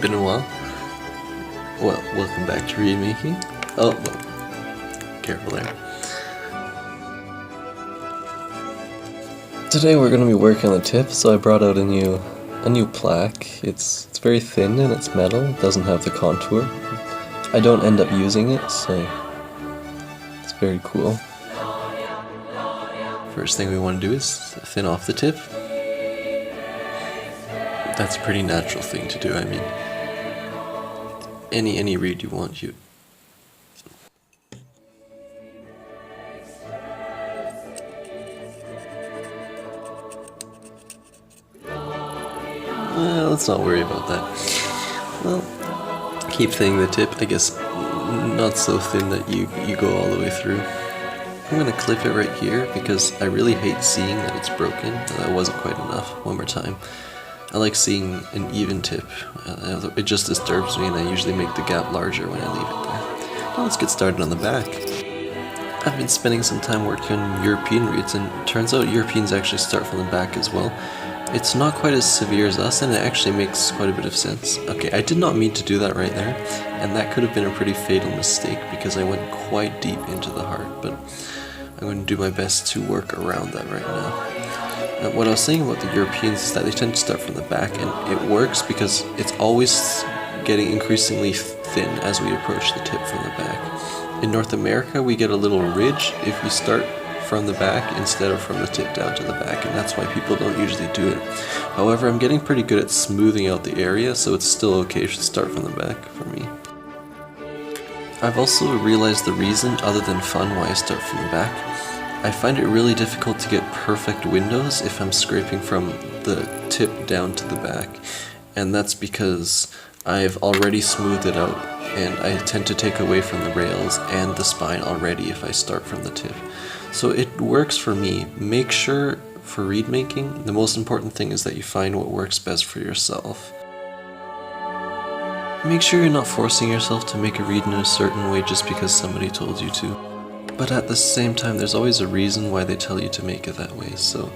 been a while. Well, welcome back to reed making. Oh, well, careful there. Today we're going to be working on the tip, so I brought out a new plaque. It's very thin and it's metal. It doesn't have the contour. I don't end up using it, so it's very cool. First thing we want to do is thin off the tip. That's a pretty natural thing to do. I mean, any reed you want, well, let's not worry about that. Well, keep thinning the tip, I guess not so thin that you go all the way through. I'm going to clip it right here because I really hate seeing that it's broken. That wasn't quite enough. One more time. I like seeing an even tip. It just disturbs me and I usually make the gap larger when I leave it there. Now let's get started on the back. I've been spending some time working on European reeds, and it turns out Europeans actually start from the back as well. It's not quite as severe as us, and it actually makes quite a bit of sense. Okay, I did not mean to do that right there, and that could have been a pretty fatal mistake because I went quite deep into the heart, but I'm going to do my best to work around that right now. What I was saying about the Europeans is that they tend to start from the back, and it works because it's always getting increasingly thin as we approach the tip from the back. In North America, we get a little ridge if we start from the back instead of from the tip down to the back, and that's why people don't usually do it. However, I'm getting pretty good at smoothing out the area, so it's still okay to start from the back for me. I've also realized the reason, other than fun, why I start from the back. I find it really difficult to get perfect windows if I'm scraping from the tip down to the back, and that's because I've already smoothed it out, and I tend to take away from the rails and the spine already if I start from the tip. So it works for me. Make sure for reed making, the most important thing is that you find what works best for yourself. Make sure you're not forcing yourself to make a reed in a certain way just because somebody told you to. But at the same time, there's always a reason why they tell you to make it that way, so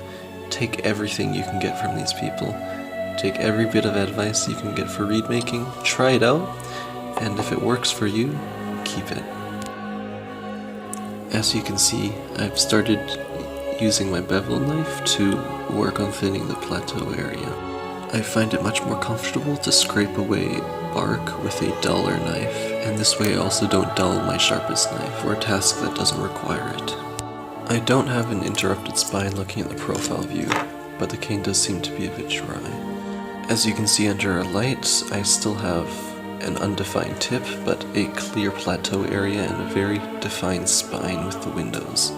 take everything you can get from these people. Take every bit of advice you can get for reed making, try it out, and if it works for you, keep it. As you can see, I've started using my bevel knife to work on thinning the plateau area. I find it much more comfortable to scrape away bark with a duller knife, and this way I also don't dull my sharpest knife for a task that doesn't require it. I don't have an interrupted spine looking at the profile view, but the cane does seem to be a bit dry. As you can see under our lights, I still have an undefined tip, but a clear plateau area and a very defined spine with the windows.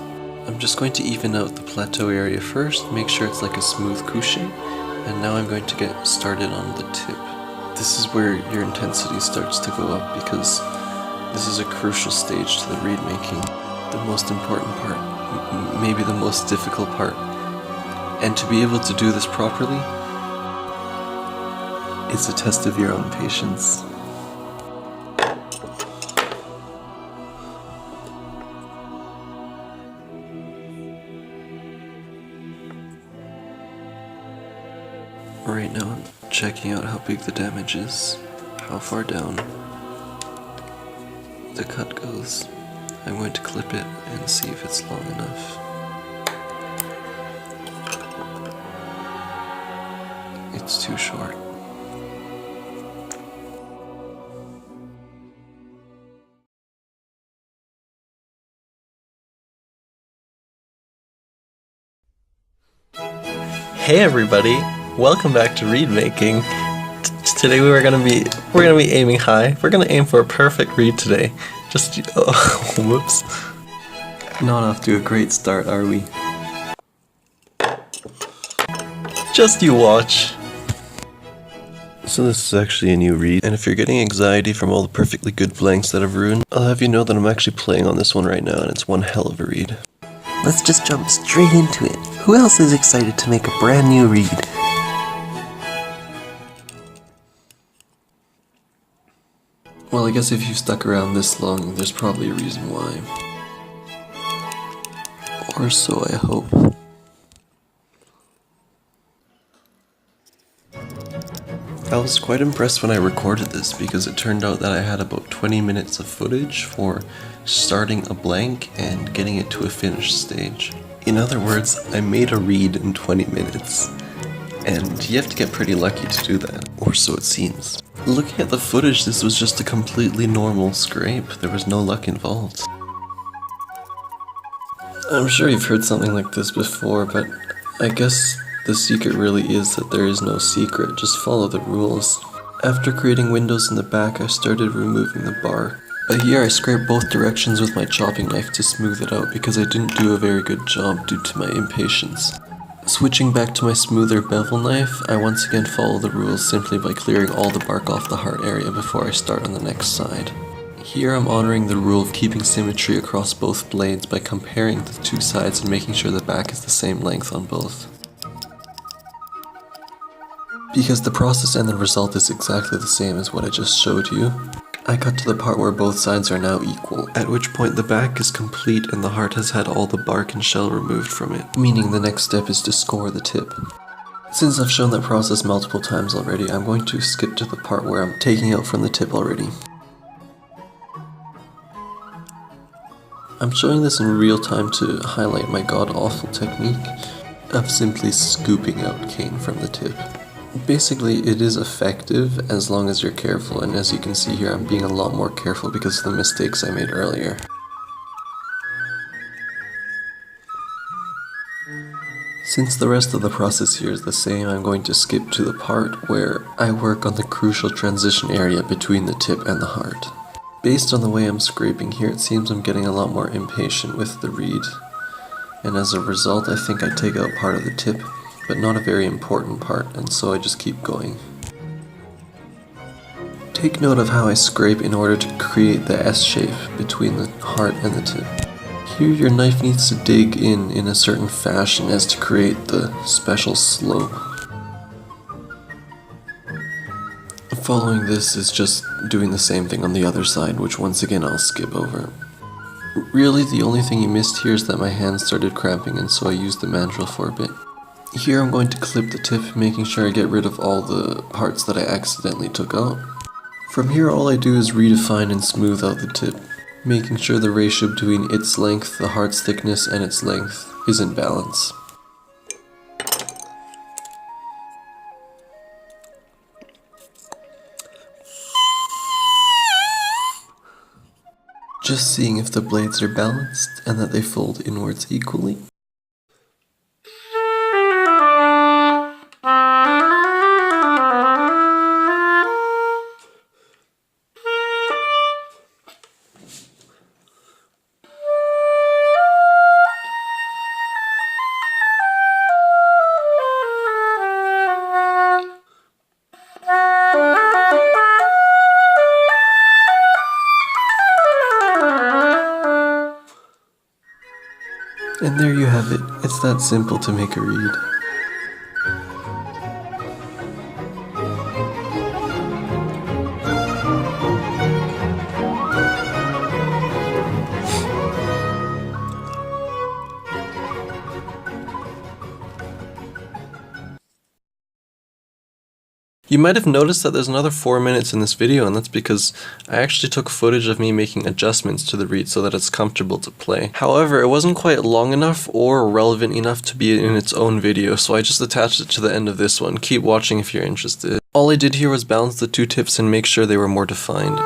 I'm just going to even out the plateau area first, make sure it's like a smooth cushion, and now I'm going to get started on the tip. This is where your intensity starts to go up because this is a crucial stage to the reed making. The most important part, maybe the most difficult part. And to be able to do this properly, it's a test of your own patience. Right now I'm checking out how big the damage is, how far down the cut goes. I'm going to clip it and see if it's long enough. It's too short. Hey everybody! Welcome back to reed making. Today we're gonna be aiming high. We're gonna aim for a perfect reed today. Whoops. Not off to a great start, are we? Just you watch. So this is actually a new reed, and if you're getting anxiety from all the perfectly good blanks that I've ruined, I'll have you know that I'm actually playing on this one right now, and it's one hell of a reed. Let's just jump straight into it. Who else is excited to make a brand new reed? Well, I guess if you've stuck around this long, there's probably a reason why. Or so I hope. I was quite impressed when I recorded this because it turned out that I had about 20 minutes of footage for starting a blank and getting it to a finished stage. In other words, I made a reed in 20 minutes. And you have to get pretty lucky to do that, or so it seems. Looking at the footage, this was just a completely normal scrape. There was no luck involved. I'm sure you've heard something like this before, but I guess the secret really is that there is no secret, just follow the rules. After creating windows in the back, I started removing the bark. But here I scraped both directions with my chopping knife to smooth it out because I didn't do a very good job due to my impatience. Switching back to my smoother bevel knife, I once again follow the rules simply by clearing all the bark off the heart area before I start on the next side. Here I'm honoring the rule of keeping symmetry across both blades by comparing the two sides and making sure the back is the same length on both. Because the process and the result is exactly the same as what I just showed you, I got to the part where both sides are now equal, at which point the back is complete and the heart has had all the bark and shell removed from it, meaning the next step is to score the tip. Since I've shown that process multiple times already, I'm going to skip to the part where I'm taking out from the tip already. I'm showing this in real time to highlight my god-awful technique of simply scooping out cane from the tip. Basically, it is effective as long as you're careful, and as you can see here, I'm being a lot more careful because of the mistakes I made earlier. Since the rest of the process here is the same, I'm going to skip to the part where I work on the crucial transition area between the tip and the heart. Based on the way I'm scraping here, it seems I'm getting a lot more impatient with the reed, and as a result I think I take out part of the tip, but not a very important part, and so I just keep going. Take note of how I scrape in order to create the S shape between the heart and the tip. Here your knife needs to dig in a certain fashion as to create the special slope. Following this is just doing the same thing on the other side, which once again I'll skip over. Really, the only thing you missed here is that my hands started cramping, and so I used the mandrel for a bit. Here I'm going to clip the tip, making sure I get rid of all the parts that I accidentally took out. From here all I do is redefine and smooth out the tip, making sure the ratio between its length, the heart's thickness, and its length is in balance. Just seeing if the blades are balanced and that they fold inwards equally. And there you have it. It's that simple to make a reed. You might have noticed that there's another 4 minutes in this video, and that's because I actually took footage of me making adjustments to the reed so that it's comfortable to play. However, it wasn't quite long enough or relevant enough to be in its own video, so I just attached it to the end of this one. Keep watching if you're interested. All I did here was balance the two tips and make sure they were more defined.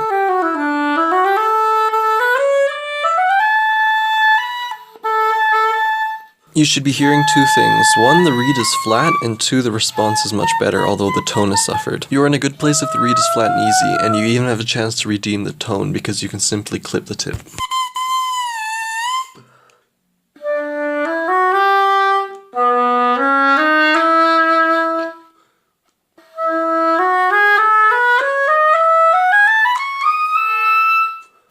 You should be hearing two things. One, the reed is flat, and two, the response is much better, although the tone is suffered. You are in a good place if the reed is flat and easy, and you even have a chance to redeem the tone because you can simply clip the tip.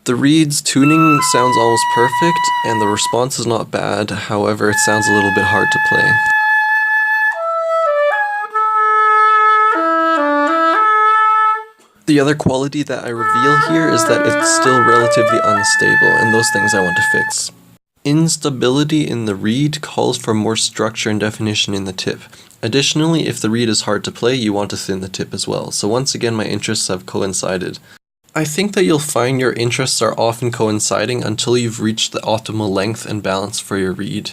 The reed's tuning sounds almost perfect, and the response is not bad, however it sounds a little bit hard to play. The other quality that I reveal here is that it's still relatively unstable, and those things I want to fix. Instability in the reed calls for more structure and definition in the tip. Additionally, if the reed is hard to play, you want to thin the tip as well. So once again, my interests have coincided. I think that you'll find your interests are often coinciding until you've reached the optimal length and balance for your reed.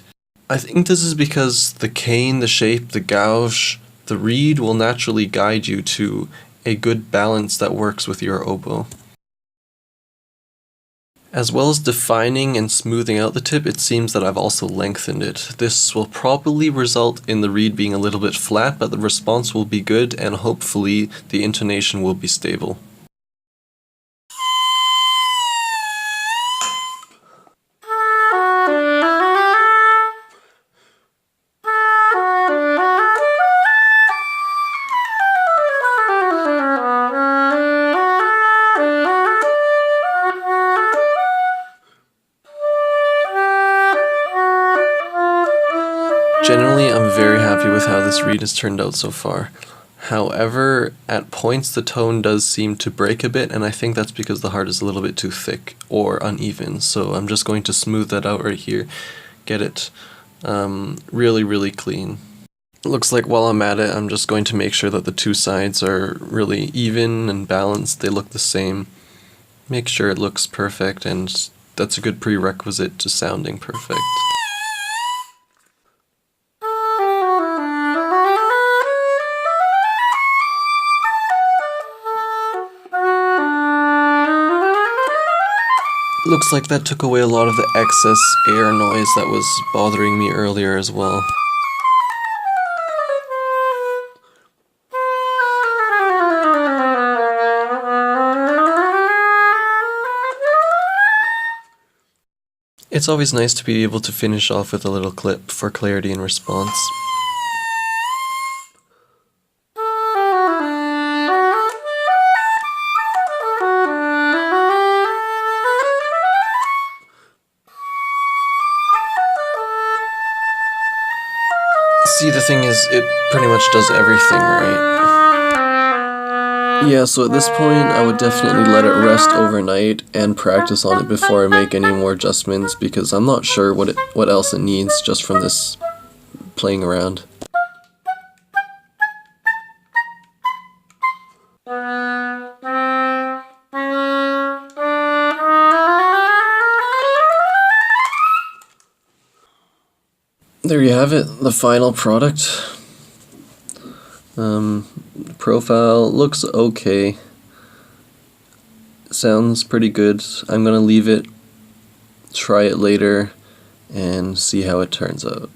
I think this is because the cane, the shape, the gouge, the reed will naturally guide you to a good balance that works with your oboe. As well as defining and smoothing out the tip, it seems that I've also lengthened it. This will probably result in the reed being a little bit flat, but the response will be good and hopefully the intonation will be stable. Generally, I'm very happy with how this reed has turned out so far. However, at points the tone does seem to break a bit, and I think that's because the heart is a little bit too thick or uneven. So I'm just going to smooth that out right here, get it really clean. Looks like while I'm at it, I'm just going to make sure that the two sides are really even and balanced. They look the same. Make sure it looks perfect, and that's a good prerequisite to sounding perfect. Looks like that took away a lot of the excess air noise that was bothering me earlier as well. It's always nice to be able to finish off with a little clip for clarity and response. See, the thing is, it pretty much does everything, right? Yeah, so at this point, I would definitely let it rest overnight and practice on it before I make any more adjustments, because I'm not sure what else it needs just from this playing around. There you have it, the final product. Profile looks okay. Sounds pretty good. I'm gonna leave it, try it later, and see how it turns out.